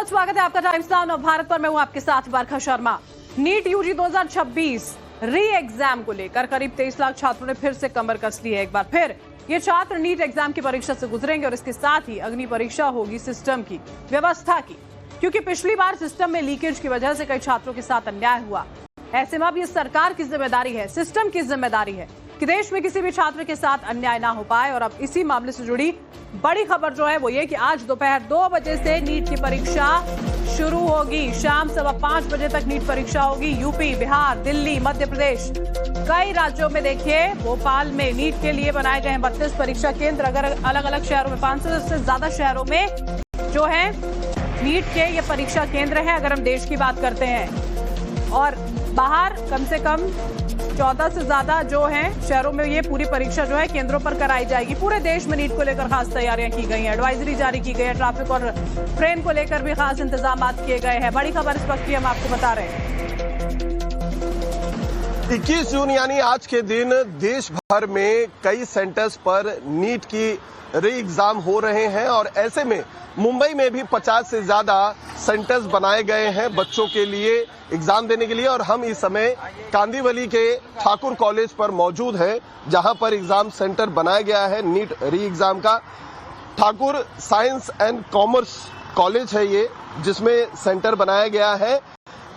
बहुत स्वागत है आपका टाइम्स नाउ नव भारत पर। मैं हूं आपके साथ बरखा शर्मा। नीट यूजी 2026 री एग्जाम को लेकर करीब 23 लाख छात्रों ने फिर से कमर कस ली है। एक बार फिर ये छात्र नीट एग्जाम की परीक्षा से गुजरेंगे और इसके साथ ही अग्नि परीक्षा होगी सिस्टम की व्यवस्था की, क्योंकि पिछली बार सिस्टम में लीकेज की वजह से कई छात्रों के साथ अन्याय हुआ। ऐसे में अब ये सरकार की जिम्मेदारी है, सिस्टम की जिम्मेदारी है कि देश में किसी भी छात्र के साथ अन्याय ना हो पाए। और अब इसी मामले से जुड़ी बड़ी खबर जो है वो ये कि आज दोपहर 2 बजे से नीट की परीक्षा शुरू होगी। शाम 5:15 बजे तक नीट परीक्षा होगी। यूपी, बिहार, दिल्ली, मध्य प्रदेश, कई राज्यों में देखिए भोपाल में नीट के लिए बनाए गए हैं 32 परीक्षा केंद्र। अगर अलग अलग शहरों में 500 से ज्यादा शहरों में जो है नीट के ये परीक्षा केंद्र हैं, अगर हम देश की बात करते हैं। और बाहर कम से कम 14 से ज्यादा जो है शहरों में ये पूरी परीक्षा जो है केंद्रों पर कराई जाएगी। पूरे देश में नीट को लेकर खास तैयारियां की गई हैं, एडवाइजरी जारी की गई है, ट्रैफिक और ट्रेन को लेकर भी खास इंतजाम किए गए हैं। बड़ी खबर इस वक्त की हम आपको बता रहे हैं। 21 जून यानी आज के दिन देश भर में कई सेंटर्स पर नीट की री एग्जाम हो रहे हैं और ऐसे में मुंबई में भी 50 से ज्यादा सेंटर्स बनाए गए हैं बच्चों के लिए एग्जाम देने के लिए। और हम इस समय कांदिवली के ठाकुर कॉलेज पर मौजूद हैं, जहां पर एग्जाम सेंटर बनाया गया है नीट री एग्जाम का। Thakur science and commerce college है ये, जिसमें सेंटर बनाया गया है।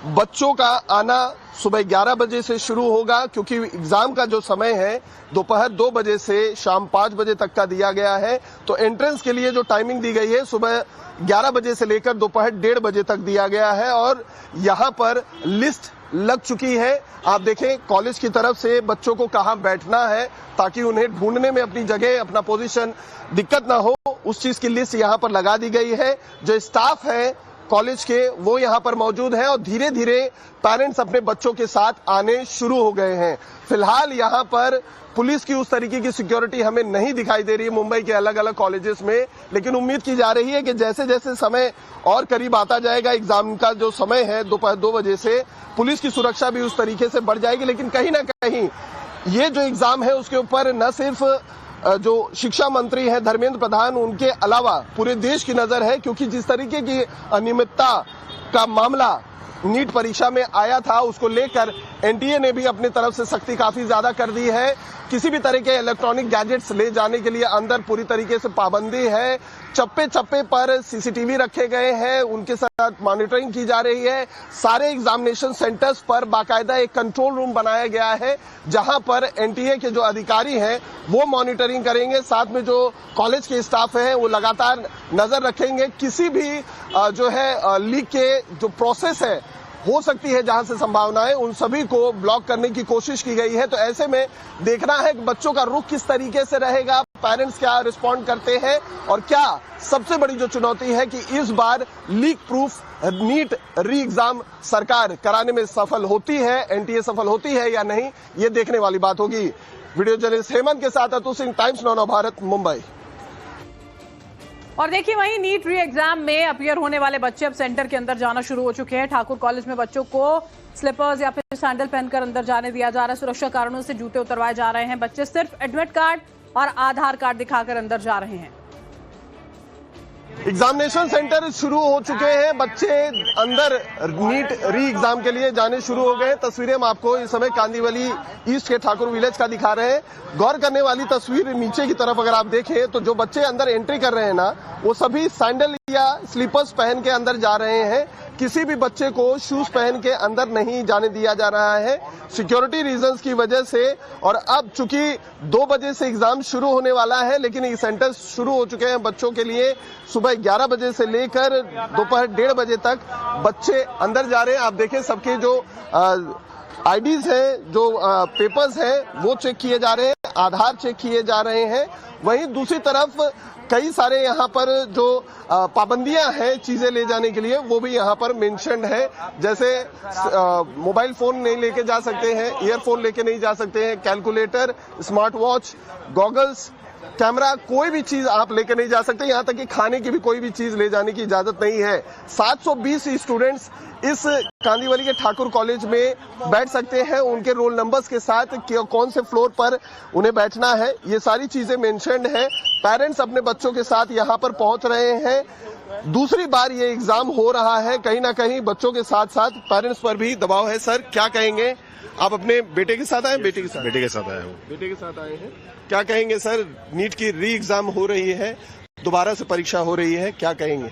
बच्चों का आना सुबह 11 बजे से शुरू होगा, क्योंकि एग्जाम का जो समय है दोपहर 2 बजे से शाम 5 बजे तक का दिया गया है। तो एंट्रेंस के लिए जो टाइमिंग दी गई है सुबह 11 बजे से लेकर दोपहर 1:30 बजे तक दिया गया है। और यहाँ पर लिस्ट लग चुकी है। आप देखें कॉलेज की तरफ से बच्चों को कहाँ बैठना है ताकि उन्हें ढूंढने में अपनी जगह, अपना पोजीशन दिक्कत ना हो, उस चीज की लिस्ट यहाँ पर लगा दी गई है। जो स्टाफ है कॉलेज के वो यहाँ पर मौजूद है और धीरे धीरे पेरेंट्स अपने बच्चों के साथ आने शुरू हो गए हैं। फिलहाल यहाँ पर पुलिस की उस तरीके की सिक्योरिटी हमें नहीं दिखाई दे रही है मुंबई के अलग अलग कॉलेजेस में, लेकिन उम्मीद की जा रही है कि जैसे जैसे समय और करीब आता जाएगा, एग्जाम का जो समय है दोपहर 2 बजे से, पुलिस की सुरक्षा भी उस तरीके से बढ़ जाएगी। लेकिन कहीं ना कहीं ये जो एग्जाम है उसके ऊपर न सिर्फ जो शिक्षा मंत्री हैं धर्मेंद्र प्रधान, उनके अलावा पूरे देश की नजर है, क्योंकि जिस तरीके की अनियमितता का मामला नीट परीक्षा में आया था उसको लेकर एनटीए ने भी अपनी तरफ से सख्ती काफी ज्यादा कर दी है। किसी भी तरह के इलेक्ट्रॉनिक गैजेट्स ले जाने के लिए अंदर पूरी तरीके से पाबंदी है। चप्पे चप्पे पर सीसीटीवी रखे गए हैं, उनके साथ मॉनिटरिंग की जा रही है। सारे एग्जामिनेशन सेंटर्स पर बाकायदा एक कंट्रोल रूम बनाया गया है, जहां पर एनटीए के जो अधिकारी हैं वो मॉनिटरिंग करेंगे। साथ में जो कॉलेज के स्टाफ हैं वो लगातार नजर रखेंगे। किसी भी जो है लीक के जो प्रोसेस है हो सकती है, जहां से संभावनाएं, उन सभी को ब्लॉक करने की कोशिश की गई है। तो ऐसे में देखना है कि बच्चों का रुख किस तरीके से रहेगा, पेरेंट्स क्या रिस्पॉन्ड करते हैं और क्या सबसे बड़ी जो चुनौती है कि इस बार leak proof NEET re exam सरकार कराने में सफल होती है, एनटीए सफल होती है या नहीं, ये देखने वाली बात होगी। वीडियो जर्नलिस्ट हेमंत के साथ अतुल सिंह, टाइम्स नाउ नव भारत, मुंबई। और देखिए वहीं नीट री एग्जाम में अपीयर होने वाले बच्चे अब सेंटर के अंदर जाना शुरू हो चुके हैं। ठाकुर कॉलेज में बच्चों को स्लीपर्स या फिर सैंडल पहनकर अंदर जाने दिया जा रहा है। सुरक्षा कारणों से जूते उतरवाए जा रहे हैं। बच्चे सिर्फ एडमिट कार्ड और आधार कार्ड दिखाकर अंदर जा रहे हैं। एग्जामिनेशन सेंटर शुरू हो चुके हैं, बच्चे अंदर नीट री एग्जाम के लिए जाने शुरू हो गए। तस्वीरें हम आपको इस समय कांदिवली ईस्ट के ठाकुर विलेज का दिखा रहे हैं। गौर करने वाली तस्वीर नीचे की तरफ अगर आप देखें तो जो बच्चे अंदर एंट्री कर रहे हैं ना, वो सभी सैंडल या स्लीपर्स पहन के अंदर जा रहे हैं। किसी भी बच्चे को शूज पहन के अंदर नहीं जाने दिया जा रहा है सिक्योरिटी रीजंस की वजह से। और अब चूंकि 2 बजे से एग्जाम शुरू होने वाला है, लेकिन ये सेंटर शुरू हो चुके हैं बच्चों के लिए। सुबह 11 बजे से लेकर दोपहर 1:30 बजे तक बच्चे अंदर जा रहे हैं। आप देखें सबके जो आईडीज हैं, जो पेपर्स हैं, वो चेक किए जा रहे हैं, आधार चेक किए जा रहे हैं। वहीं दूसरी तरफ कई सारे यहाँ पर जो पाबंदियां हैं चीजें ले जाने के लिए, वो भी यहाँ पर मेंशन्ड है। जैसे मोबाइल फोन नहीं लेके जा सकते हैं, ईयरफोन लेके नहीं जा सकते हैं, calculator, smart watch, goggles, camera, कोई भी चीज आप लेकर नहीं जा सकते। यहाँ तक कि खाने की भी कोई भी चीज ले जाने की इजाजत नहीं है। 720 स्टूडेंट्स इस कांदिवली के ठाकुर कॉलेज में बैठ सकते हैं, उनके रोल नंबर्स के साथ कौन से फ्लोर पर उन्हें बैठना है, ये सारी चीजें मेंशन्ड है। पेरेंट्स अपने बच्चों के साथ यहाँ पर पहुंच रहे हैं। दूसरी बार ये एग्जाम हो रहा है, कहीं ना कहीं बच्चों के साथ साथ पेरेंट्स पर भी दबाव है। सर क्या कहेंगे, आप अपने बेटे के साथ आए? बेटे के साथ आए हो? बेटे के साथ आए हैं। क्या कहेंगे सर, नीट की री एग्जाम हो रही है, दोबारा से परीक्षा हो रही है, क्या कहेंगे?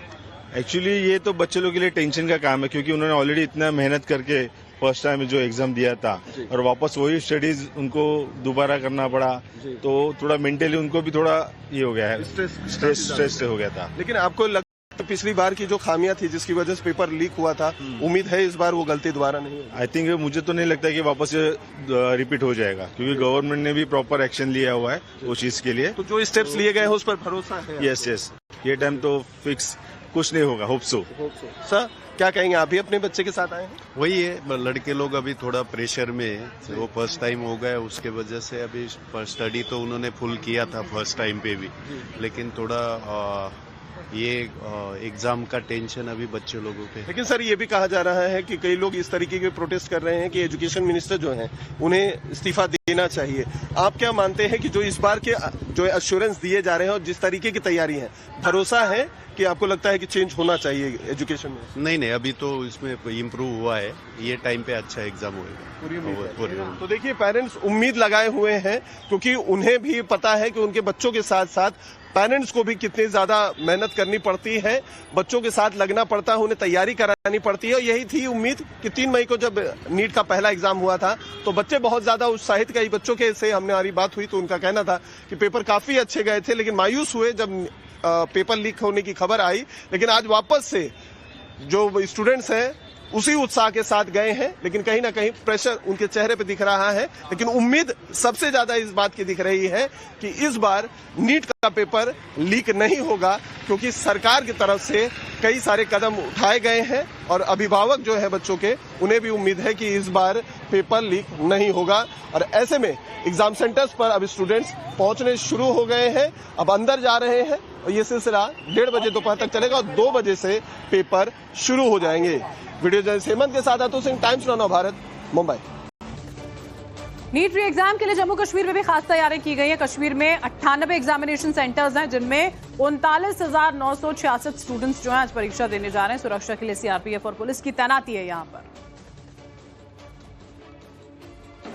एक्चुअली ये तो बच्चे लोगों के लिए टेंशन का काम है, क्योंकि उन्होंने ऑलरेडी इतना मेहनत करके फर्स्ट टाइम जो एग्जाम दिया था और वापस वही स्टडीज उनको दोबारा करना पड़ा, तो थोड़ा मेंटली उनको भी थोड़ा ये हो गया है, स्ट्रेस से हो गया था। लेकिन आपको लगता है पिछली बार की जो खामियां थी जिसकी वजह से पेपर लीक हुआ था, उम्मीद है इस बार वो गलती दोबारा नहीं होगी? आई थिंक मुझे तो नहीं लगता कि वापस रिपीट हो जाएगा, क्योंकि गवर्नमेंट ने भी प्रॉपर एक्शन लिया हुआ है उस चीज के लिए। तो जो स्टेप्स लिए गए हैं उस पर भरोसा है? यस, ये टाइम तो फिक्स कुछ नहीं होगा, होप सो। सर क्या कहेंगे, आप भी अपने बच्चे के साथ आए हैं? वही है, लड़के लोग अभी थोड़ा प्रेशर में है, वो फर्स्ट टाइम हो गया, उसके वजह से अभी स्टडी तो उन्होंने फुल किया था फर्स्ट टाइम पे भी, लेकिन थोड़ा ये एग्जाम का टेंशन अभी बच्चे लोगों पे। लेकिन सर ये भी कहा जा रहा है कि कई लोग इस तरीके के प्रोटेस्ट कर रहे हैं कि एजुकेशन मिनिस्टर जो हैं उन्हें इस्तीफा देना चाहिए। आप क्या मानते हैं कि जो इस बार के जो एश्योरेंस दिए जा रहे हैं और जिस तरीके की तैयारी है, भरोसा है कि आपको लगता है कि चेंज होना चाहिए एजुकेशन में? नहीं, अभी तो इसमें इम्प्रूव हुआ है, ये टाइम पे अच्छा एग्जाम होगा। तो देखिए पेरेंट्स उम्मीद लगाए हुए हैं, क्योंकि उन्हें भी पता है कि उनके बच्चों के साथ साथ पेरेंट्स को भी कितनी ज्यादा मेहनत करनी पड़ती है, बच्चों के साथ लगना पड़ता है, उन्हें तैयारी करानी पड़ती है। और यही थी उम्मीद कि 3 मई को जब नीट का पहला एग्जाम हुआ था तो बच्चे बहुत ज्यादा उत्साहित, कई बच्चों के से हमारी बात हुई तो उनका कहना था कि पेपर काफी अच्छे गए थे, लेकिन मायूस हुए जब पेपर लीक होने की खबर आई। लेकिन आज वापस से जो स्टूडेंट्स हैं उसी उत्साह के साथ गए हैं, लेकिन कहीं ना कहीं प्रेशर उनके चेहरे पे दिख रहा है। लेकिन उम्मीद सबसे ज्यादा इस बात की दिख रही है कि इस बार नीट का पेपर लीक नहीं होगा, क्योंकि सरकार की तरफ से कई सारे कदम उठाए गए हैं और अभिभावक जो है बच्चों के, उन्हें भी उम्मीद है कि इस बार पेपर लीक नहीं होगा। और ऐसे में एग्जाम सेंटर्स पर अब स्टूडेंट्स पहुंचने शुरू हो गए हैं, अब अंदर जा रहे हैं और ये सिलसिला 1:30 बजे दोपहर तक चलेगा और 2 बजे से पेपर शुरू हो जाएंगे। वीडियो जर्नलिस्ट हेमंत के साथ Atul Singh, Times Now Bharat, Mumbai. NEET re exam के लिए जम्मू कश्मीर में भी खास तैयारी की गई है। कश्मीर में 98 एग्जामिनेशन सेंटर्स हैं, जिनमें 39,966 स्टूडेंट्स जो हैं आज परीक्षा देने जा रहे हैं। सुरक्षा के लिए सीआरपीएफ और पुलिस की तैनाती है यहाँ पर।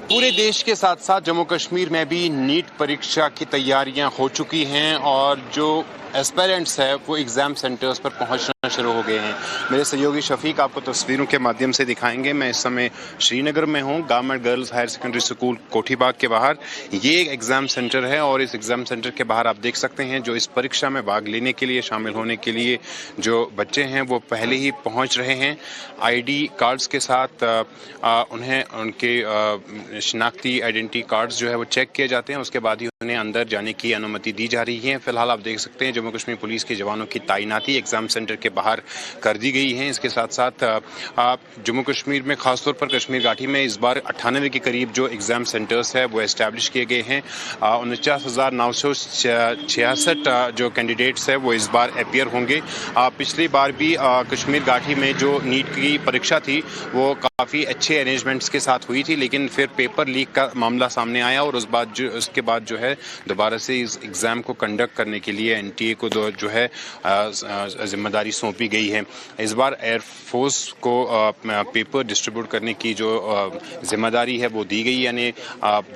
पूरे देश के साथ साथ जम्मू कश्मीर में भी नीट परीक्षा की तैयारियां हो चुकी हैं और जो एस्पायरेंट्स है वो एग्जाम सेंटर्स पर पहुंचना शुरू हो गए हैं। मेरे सहयोगी शफीक आपको तस्वीरों के माध्यम से दिखाएंगे। मैं इस समय श्रीनगर में हूं, government girls higher secondary school Kothibagh के बाहर। ये एक एग्जाम सेंटर है और इस एग्जाम सेंटर के बाहर आप देख सकते हैं जो इस परीक्षा में भाग लेने के लिए, शामिल होने के लिए जो बच्चे हैं वो पहले ही पहुंच रहे हैं। ID कार्ड्स के साथ उन्हें उनके शिनाख्ती आइडेंटिटी कार्ड्स जो है वो चेक किए जाते हैं, उसके बाद ही उन्हें अंदर जाने की अनुमति दी जा रही है। फिलहाल आप देख सकते हैं जम्मू कश्मीर पुलिस के जवानों की तैनाती एग्जाम सेंटर के बाहर कर दी गई है। इसके साथ साथ जम्मू कश्मीर में खासतौर पर कश्मीर घाटी में इस बार 98 के करीब जो एग्जाम सेंटर्स है वो एस्टैब्लिश किए गए हैं। 49,966 जो कैंडिडेट्स है वो इस बार अपीयर होंगे। पिछली बार भी कश्मीर घाटी में जो नीट की परीक्षा थी वो काफ़ी अच्छे अरेंजमेंट्स के साथ हुई थी, लेकिन फिर पेपर लीक का मामला सामने आया और उसके बाद जो है दोबारा से इस एग्ज़ाम को कंडक्ट करने के लिए NTA को जो है जिम्मेदारी सौंपी गई है। इस बार एयरफोर्स को पेपर डिस्ट्रीब्यूट करने की जो जिम्मेदारी है वो दी गई, यानी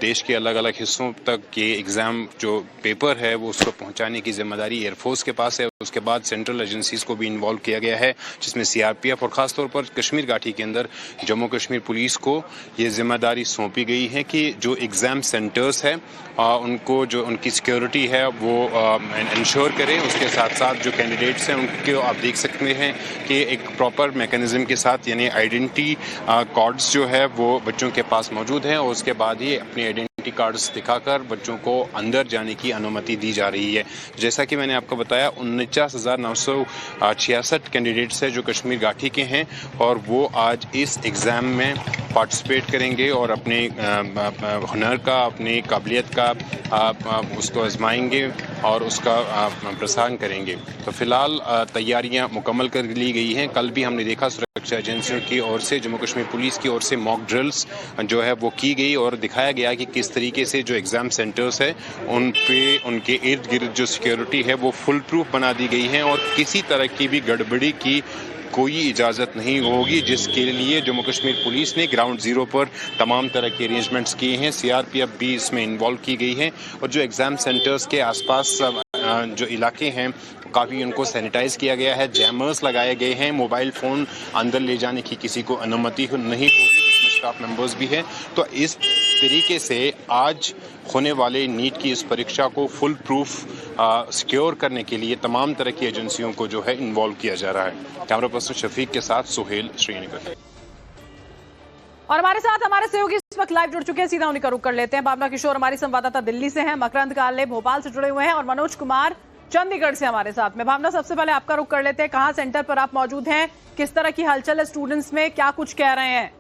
देश के अलग अलग हिस्सों तक ये एग्ज़ाम जो पेपर है वो उसको पहुंचाने की जिम्मेदारी एयरफोर्स के पास है। उसके बाद सेंट्रल एजेंसीज को भी इन्वॉल्व किया गया है, जिसमें CRPF और ख़ासतौर पर कश्मीर घाटी के अंदर जम्मू कश्मीर पुलिस को ये जिम्मेदारी सौंपी गई है कि जो एग्ज़ाम सेंटर्स है उनको जो उनकी सिक्योरिटी है वो इंश्योर करें। उसके साथ साथ जो कैंडिडेट्स हैं उनके आप देख सकते हैं कि एक प्रॉपर मैकेनिज्म के साथ, यानी आइडेंटिटी कार्ड्स जो है वो बच्चों के पास मौजूद हैं और उसके बाद ही अपनी आइडेंटिटी कार्ड्स दिखाकर बच्चों को अंदर जाने की अनुमति दी जा रही है। जैसा कि मैंने आपको बताया 49,966 कैंडिडेट्स हैं जो कश्मीर घाटी के हैं और वो आज इस एग्ज़ाम में पार्टिसिपेट करेंगे और अपने हुनर का, अपनी काबिलियत का उसको आजमाएंगे और उसका प्रसारण करेंगे। तो फिलहाल तैयारियां मुकम्मल कर ली गई हैं। कल भी हमने देखा सुरक्षा एजेंसियों की ओर से, जम्मू कश्मीर पुलिस की ओर से मॉक ड्रिल्स जो है वो की गई और दिखाया गया कि किस तरीके से जो एग्ज़ाम सेंटर्स है उन पे उनके इर्द गिर्द जो सिक्योरिटी है वो फुल प्रूफ बना दी गई है और किसी तरह की भी गड़बड़ी की कोई इजाज़त नहीं होगी, जिसके लिए जम्मू कश्मीर पुलिस ने ग्राउंड ज़ीरो पर तमाम तरह के अरेंजमेंट्स किए हैं। सीआरपीएफ भी इसमें इन्वॉल्व की गई है और जो एग्ज़ाम सेंटर्स के आसपास जो इलाके हैं काफ़ी उनको सैनिटाइज किया गया है, जैमर्स लगाए गए हैं, मोबाइल फ़ोन अंदर ले जाने की किसी को अनुमति नहीं होगी, जिसमें स्टाफ मेंबर्स भी हैं। तो इस तरीके से आज होने वाले नीट की इस परीक्षा को फुल प्रूफ सिक्योर करने के लिए तमाम तरह की एजेंसियों को जो है इन्वॉल्व किया जा रहा है। कैमरा पर्सन शफीक के साथ सुहेल, श्रीनगर। और हमारे साथ हमारे सहयोगी इस वक्त लाइव जुड़ चुके हैं, सीधा उन्हीं का रुख कर लेते हैं। भावना किशोर हमारी संवाददाता दिल्ली से हैं, मकरंद काले भोपाल से जुड़े हुए हैं और मनोज कुमार चंडीगढ़ से हमारे साथ में। भावना, सबसे पहले आपका रुख कर लेते हैं, कहां सेंटर पर आप मौजूद हैं, किस तरह की हलचल है स्टूडेंट्स में, क्या कुछ कह रहे हैं?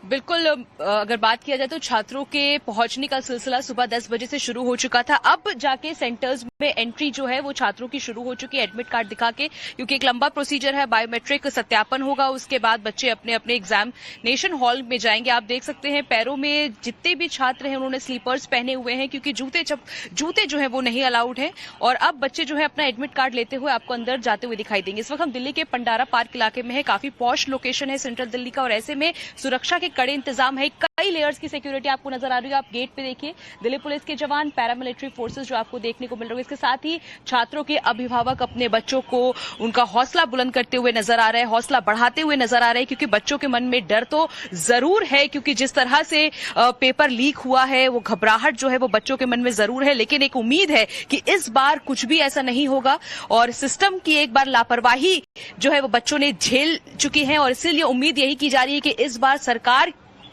बिल्कुल, अगर बात किया जाए तो छात्रों के पहुंचने का सिलसिला सुबह 10 बजे से शुरू हो चुका था। अब जाके सेंटर्स में एंट्री जो है वो छात्रों की शुरू हो चुकी है, एडमिट कार्ड दिखा के, क्योंकि एक लंबा प्रोसीजर है, बायोमेट्रिक सत्यापन होगा, उसके बाद बच्चे अपने अपने एग्जामिनेशन हॉल में जाएंगे। आप देख सकते हैं पैरों में जितने भी छात्र हैं उन्होंने स्लीपर्स पहने हुए हैं, क्योंकि जूते जो है वो नहीं अलाउड है। और अब बच्चे जो है अपना एडमिट कार्ड लेते हुए आपको अंदर जाते हुए दिखाई देंगे। इस वक्त हम दिल्ली के पंडारा पार्क इलाके में है, काफी पॉश लोकेशन है सेंट्रल दिल्ली का, और ऐसे में सुरक्षा के कड़े इंतजाम है, कई लेयर्स की सिक्योरिटी आपको नजर आ रही है। आप गेट पे देखिए, दिल्ली पुलिस के जवान, पैरामिलिट्री फोर्सेस जो आपको देखने को मिल रहे हैं। इसके साथ ही छात्रों के अभिभावक अपने बच्चों को उनका हौसला बुलंद करते हुए नजर आ रहे हैं, हौसला बढ़ाते हुए नजर आ रहे हैं, क्योंकि बच्चों के मन में डर तो जरूर है, क्योंकि जिस तरह से पेपर लीक हुआ है वो घबराहट जो है वो बच्चों के मन में जरूर है। लेकिन एक उम्मीद है कि इस बार कुछ भी ऐसा नहीं होगा और सिस्टम की एक बार लापरवाही जो है वो बच्चों ने झेल चुकी है, और इसीलिए उम्मीद यही की जा रही है कि इस बार सरकार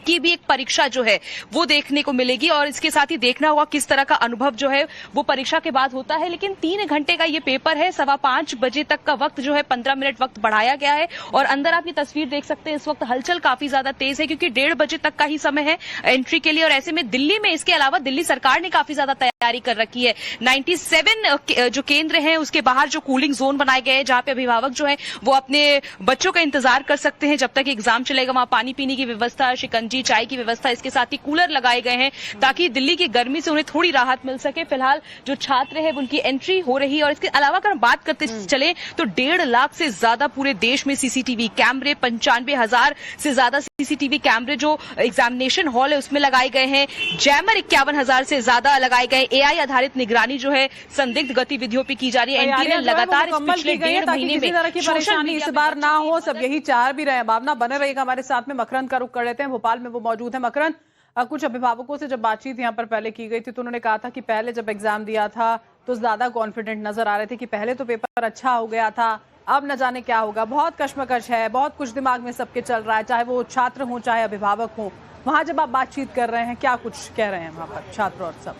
की भी एक परीक्षा जो है वो देखने को मिलेगी। और इसके साथ ही देखना होगा किस तरह का अनुभव जो है वो परीक्षा के बाद होता है। लेकिन 3 घंटे का ये पेपर है, 5:15 बजे तक का वक्त जो है 15 मिनट वक्त बढ़ाया गया है। और अंदर आप ये तस्वीर देख सकते हैं, इस वक्त हलचल काफी ज्यादा तेज है, क्योंकि 1:30 बजे तक का ही समय है एंट्री के लिए। और ऐसे में दिल्ली में इसके अलावा दिल्ली सरकार ने काफी ज्यादा तैयारी कर रखी है। 97 जो केंद्र हैं उसके बाहर जो कूलिंग जोन बनाए गए हैं, जहां पे अभिभावक जो है वो अपने बच्चों का इंतजार कर सकते हैं जब तक एग्जाम चलेगा। वहां पानी पीने की व्यवस्था, शिकंजी, चाय की व्यवस्था, इसके साथ ही कूलर लगाए गए हैं ताकि दिल्ली की गर्मी से उन्हें थोड़ी राहत मिल सके। फिलहाल जो छात्र है उनकी एंट्री हो रही है। और इसके अलावा अगर हम बात करते चले तो 1.5 लाख से ज्यादा पूरे देश में सीसीटीवी कैमरे, 95,000 से ज्यादा सीसीटीवी कैमरे जो एग्जामिनेशन हॉल है उसमें लगाए गए हैं। जैमर 51,000 से ज्यादा लगाए गए। एआई आधारित निगरानी जो है संदिग्ध गतिविधियों पर की जा रही है। एनटी ने लगातार इस पिछले 1.5 महीने में तरह की परेशानी इस बार ना हो, सब यही चाह भी रहे। भावना, बने रहिएगा हमारे साथ में। मकरंद का रुख कर लेते हैं, भोपाल में वो मौजूद है। मकरंद, कुछ अभिभावकों से जब बातचीत यहाँ पर पहले की गई थी तो उन्होंने कहा था कि पहले जब एग्जाम दिया था तो ज्यादा कॉन्फिडेंट नजर आ रहे थे कि पहले तो पेपर अच्छा हो गया था, अब न जाने क्या होगा। बहुत कश्मकश है, बहुत कुछ दिमाग में सबके चल रहा है, चाहे वो छात्र हो चाहे अभिभावक हो। वहां जब आप बातचीत कर रहे हैं, क्या कुछ कह रहे हैं वहां पर छात्र और सब?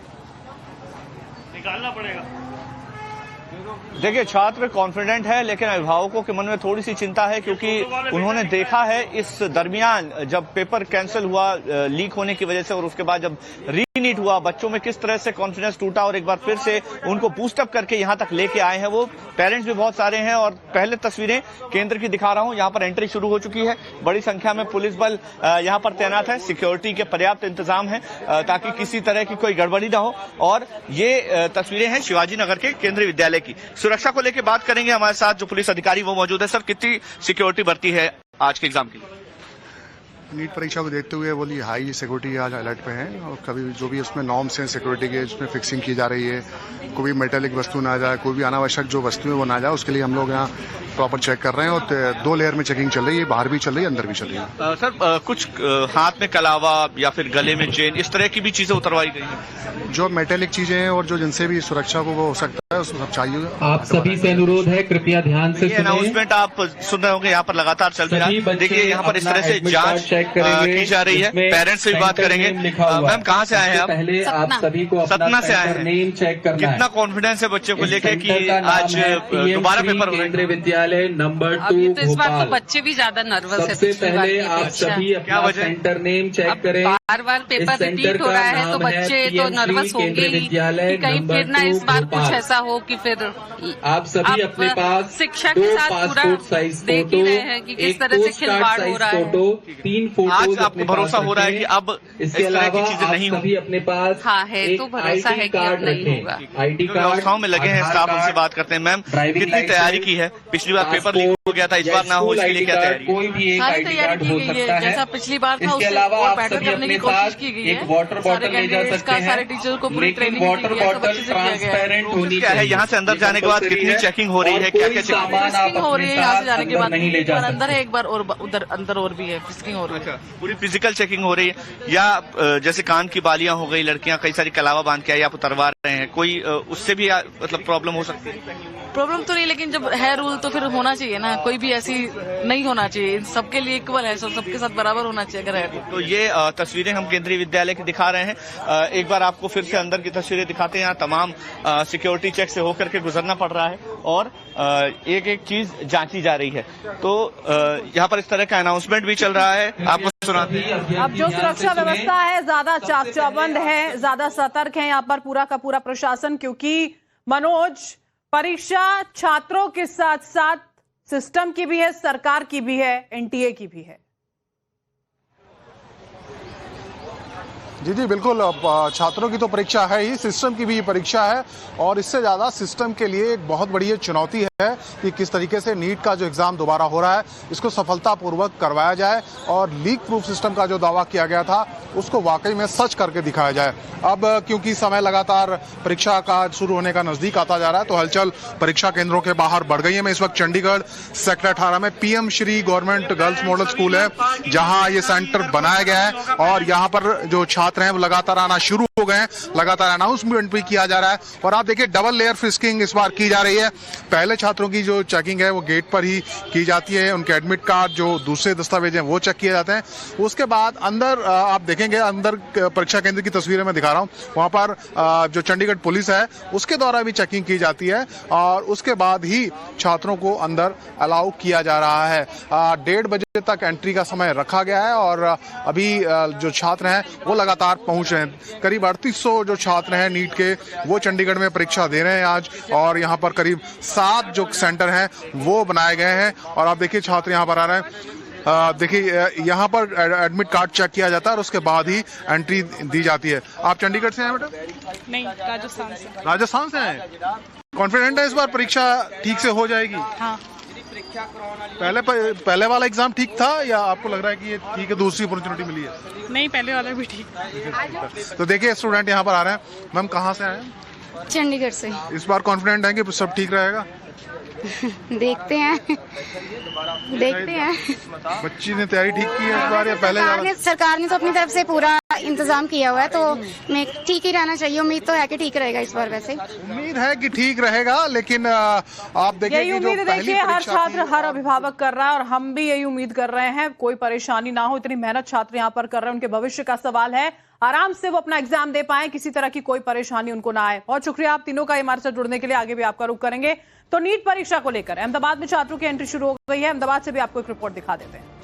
निकालना पड़ेगा। देखिए, छात्र कॉन्फिडेंट है, लेकिन अभिभावकों के मन में थोड़ी सी चिंता है, क्योंकि उन्होंने देखा है इस दरमियान जब पेपर कैंसिल हुआ लीक होने की वजह से, और उसके बाद जब रीनीट हुआ, बच्चों में किस तरह से कॉन्फिडेंस टूटा और एक बार फिर से उनको बूस्टअप करके यहां तक लेके आए हैं। वो पेरेंट्स भी बहुत सारे हैं। और पहले तस्वीरें केंद्र की दिखा रहा हूं, यहां पर एंट्री शुरू हो चुकी है। बड़ी संख्या में पुलिस बल यहां पर तैनात है, सिक्योरिटी के पर्याप्त इंतजाम है ताकि किसी तरह की कोई गड़बड़ी ना हो। और ये तस्वीरें हैं शिवाजी नगर के केंद्रीय विद्यालय की। सुरक्षा को लेकर बात करेंगे, हमारे साथ जो पुलिस अधिकारी वो मौजूद है। सर, कितनी सिक्योरिटी बढ़ती है आज के एग्जाम के लिए? नीट परीक्षा को देखते हुए बोली हाई सिक्योरिटी आज अलर्ट पे है, और कभी जो भी उसमें नॉर्म्स हैं सिक्योरिटी के, उसमें फिक्सिंग की जा रही है। कोई भी मेटेलिक वस्तु ना जाए, कोई भी अनावश्यक जो वस्तुएं वो ना जाए, उसके लिए हम लोग यहाँ प्रॉपर चेक कर रहे हैं। और 2 लेयर में चेकिंग चल रही है, बाहर भी चल रही है, अंदर भी चल रही है। सर, कुछ हाथ में कलावा या फिर गले में चेन, इस तरह की भी चीजें उतरवाई गई हैं? जो मेटेलिक चीजें हैं और जो जिनसे भी सुरक्षा को वो हो सकता है उसमें सब चाहिए। आप सभी से अनुरोध है कृपया ध्यान से ये अनाउंसमेंट आप सुन रहे होंगे, यहाँ पर लगातार चल रहा है। देखिए यहाँ पर इस तरह से जांच की जा रही है। पेरेंट्स से भी बात करेंगे। मैम कहाँ से आए हैं आप? पहले आप सभी को सतना से आए हैं। नेम चेक करना है। कितना कॉन्फिडेंस है बच्चे को लेकर कि आज दोबारा पेपर हो केंद्रीय विद्यालय नंबर 2 तो इस बार तो बच्चे भी ज्यादा नर्वस है। सबसे पहले आप सभी अपना सेंटर नेम चेक करें। बार पेपर रिपीट हो रहा है तो बच्चे तो नर्वस होंगे ही कि कहीं फिर ना इस बार कुछ ऐसा हो कि फिर आप सभी अपने पास शिक्षा के साथ पूरा देख ही रहे हैं कि किस तरह से खिलवाड़ हो रहा है। 3 फोटो आज आपको भरोसा हो रहा है कि अब इसके अलावा चीजें नहीं सभी अपने पास हाँ है तो भरोसा है कि अब नहीं होगा। ID कार्ड व्यवस्थाओं में लगे हैं स्टाफ, उनसे बात करते हैं। मैम कितनी तैयारी की है? पिछली बार पेपर लीक हो गया था, इस बार ना हो इसके लिए क्या तैयारी? कोई भी एक सारी ID तैयारी कार्ड की हो गई है, सकता है। जैसा पिछली बार था इसके उससे अलावा और आप बेटर सभी करने अपने की कोशिश साथ की गई एक है। वाटर बॉटल ले जा सकते हैं, सारे टीचर को पूरी लेकिन ट्रेनिंग वाटर बॉटल ट्रांसपेरेंट होनी क्या है? चाहिए। यहाँ से अंदर जाने के बाद कितनी चेकिंग हो रही है? क्या क्या चेकिंग हो रही है? यहाँ से जाने के बाद नहीं ले जा सकते। अंदर है, एक बार और उधर अंदर और भी है, फिस्किंग हो रही है। पूरी फिजिकल चेकिंग हो रही है या जैसे कान की बालियां हो गई, लड़कियां कई सारी कलावा बांध के आई, आप उतरवा रहे हैं, कोई उससे भी मतलब प्रॉब्लम हो सकती है? प्रॉब्लम तो नहीं, लेकिन जब है रूल तो फिर होना चाहिए ना, कोई भी ऐसी नहीं होना चाहिए, सबके लिए इक्वल है, सबके साथ बराबर होना चाहिए अगर है तो। ये तस्वीरें हम केंद्रीय विद्यालय की दिखा रहे हैं। एक बार आपको फिर से अंदर की तस्वीरें दिखाते हैं। यहाँ तमाम सिक्योरिटी चेक से होकर के गुजरना पड़ रहा है और एक एक चीज जांची जा रही है। तो यहाँ पर इस तरह का अनाउंसमेंट भी चल रहा है, आपको सुनाते हैं। अब जो सुरक्षा व्यवस्था है ज्यादा चाक चौबंद है, ज्यादा सतर्क है यहाँ पर पूरा का पूरा प्रशासन, क्योंकि मनोज परीक्षा छात्रों के साथ साथ सिस्टम की भी है, सरकार की भी है, एनटीए की भी है। जी जी बिल्कुल। अब छात्रों की तो परीक्षा है ही, सिस्टम की भी परीक्षा है और इससे ज़्यादा सिस्टम के लिए एक बहुत बड़ी चुनौती है कि किस तरीके से नीट का जो एग्ज़ाम दोबारा हो रहा है इसको सफलतापूर्वक करवाया जाए और लीक प्रूफ सिस्टम का जो दावा किया गया था उसको वाकई में सच करके दिखाया जाए। अब क्योंकि समय लगातार परीक्षा का शुरू होने का नज़दीक आता जा रहा है तो हलचल परीक्षा केंद्रों के बाहर बढ़ गई है। मैं इस वक्त चंडीगढ़ सेक्टर 18 में PM Shri government girls model school है जहाँ ये सेंटर बनाया गया है और यहाँ पर जो छात्र हैं वो लगातार आना शुरू हो गए हैं, लगातार अनाउंसमेंट भी किया जा रहा है और आप देखिए डबल लेयर फिस्किंग इस बार की जा रही है। पहले छात्रों की जो चेकिंग है वो गेट पर ही की जाती है, उनके एडमिट कार्ड जो दूसरे दस्तावेज हैं वो चेक किए जाते हैं। उसके बाद अंदर आप देखेंगे, अंदर परीक्षा केंद्र की तस्वीरें मैं दिखा रहा हूँ, वहाँ पर जो चंडीगढ़ पुलिस है उसके द्वारा भी चेकिंग की जाती है और उसके बाद ही छात्रों को अंदर अलाउ किया जा रहा है। 1:30 बजे तक एंट्री का समय रखा गया है और अभी जो छात्र हैं वो लगातार पहुंच रहे हैं। करीब 3800 जो छात्र हैं नीट के वो चंडीगढ़ में परीक्षा दे रहे हैं आज और यहाँ पर करीब 7 जो सेंटर हैं वो बनाए गए हैं और आप देखिए छात्र यहाँ पर आ रहे हैं। देखिए यहाँ पर एडमिट कार्ड चेक किया जाता है और उसके बाद ही एंट्री दी जाती है। आप चंडीगढ़ से हैं बेटा? नहीं, राजस्थान से। राजस्थान से हैं? कॉन्फिडेंट है इस बार परीक्षा ठीक से हो जाएगी? हाँ। पहले वाला एग्जाम ठीक था या आपको लग रहा है कि ये ठीक है, दूसरी अपॉर्चुनिटी मिली है? नहीं, पहले वाला भी ठीक। तो देखिए स्टूडेंट यहाँ पर आ रहे हैं। मैम कहाँ से आए हैं? चंडीगढ़ से। इस बार कॉन्फिडेंट है कि सब ठीक रहेगा? देखते हैं। बच्ची ने तैयारी ठीक की है इस बार या पहले? सरकार ने तो अपनी तरफ से पूरा इंतजाम किया हुआ है तो मैं ठीक ही रहना चाहिए। उम्मीद तो है कि ठीक रहेगा इस बार। वैसे उम्मीद है कि ठीक रहेगा, लेकिन आप देखिए यही उम्मीद देखिए हर छात्र हर अभिभावक कर रहा है और हम भी यही उम्मीद कर रहे हैं कोई परेशानी ना हो। इतनी मेहनत छात्र यहाँ पर कर रहे हैं, उनके भविष्य का सवाल है, आराम से वो अपना एग्जाम दे पाए, किसी तरह की कोई परेशानी उनको ना आए। बहुत शुक्रिया आप तीनों का हमारे साथ जुड़ने के लिए। आगे भी आपका रुख करेंगे। तो नीट परीक्षा को लेकर अहमदाबाद में छात्रों की एंट्री शुरू हो गई है। अहमदाबाद से भी आपको एक रिपोर्ट दिखा देते हैं।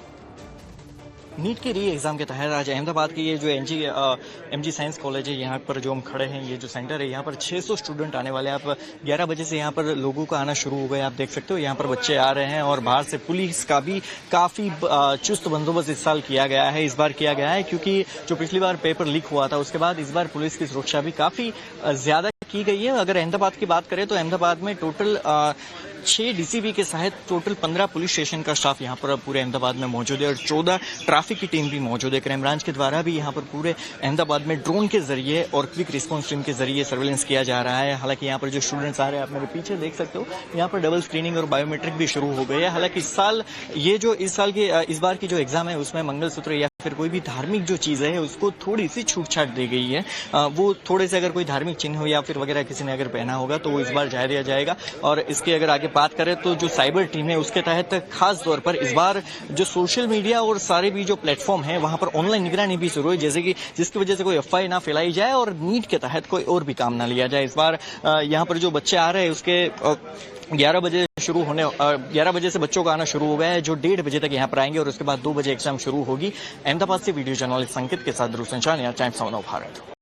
नीट के री एग्जाम के तहत आज अहमदाबाद के ये जो एमजी साइंस कॉलेज है यहाँ पर जो हम खड़े हैं, ये जो सेंटर है यहाँ पर 600 स्टूडेंट आने वाले हैं। आप 11 बजे से यहाँ पर लोगों का आना शुरू हो गया, आप देख सकते हो यहाँ पर बच्चे आ रहे हैं और बाहर से पुलिस का भी काफ़ी चुस्त बंदोबस्त इस साल किया गया है। इस बार किया गया है क्योंकि जो पिछली बार पेपर लीक हुआ था उसके बाद इस बार पुलिस की सुरक्षा भी काफ़ी ज़्यादा की गई है। अगर अहमदाबाद की बात करें तो अहमदाबाद में टोटल 6 डीसीपी के साथ टोटल 15 पुलिस स्टेशन का स्टाफ यहाँ पर पूरे अहमदाबाद में मौजूद है और 14 ट्रैफिक की टीम भी मौजूद है। क्राइम ब्रांच के द्वारा भी यहाँ पर पूरे अहमदाबाद में ड्रोन के जरिए और क्विक रिस्पांस टीम के जरिए सर्वेलेंस किया जा रहा है। हालांकि यहाँ पर जो स्टूडेंट्स आ रहे हैं, आप मेरे पीछे देख सकते हो, यहाँ पर डबल स्क्रीनिंग और बायोमेट्रिक भी शुरू हो गई है। हालांकि इस बार की जो एग्जाम है उसमें मंगलसूत्र या फिर कोई भी धार्मिक जो चीज है उसको थोड़ी सी छूट छाट दी गई है। वो थोड़े से अगर कोई धार्मिक चिन्ह हो या फिर वगैरह किसी ने अगर पहना होगा तो वो इस बार जाए दिया जाएगा। और इसके अगर आगे बात करें तो जो साइबर टीम है उसके तहत खास तौर पर इस बार जो सोशल मीडिया और सारे भी जो प्लेटफॉर्म है वहां पर ऑनलाइन निगरानी भी शुरू हुई, जैसे कि जिसकी वजह से कोई अफवाह ना फैलाई जाए और नीट के तहत कोई और भी काम ना लिया जाए। इस बार यहाँ पर जो बच्चे आ रहे हैं उसके 11 बजे से बच्चों का आना शुरू हो गया है, जो 1:30 बजे तक यहाँ पर आएंगे और उसके बाद 2 बजे एग्जाम शुरू होगी। अहमदाबाद से वीडियो जर्नलिस्ट संकेत के साथ ध्रुव संचालिया, टाइम्स ऑफ भारत।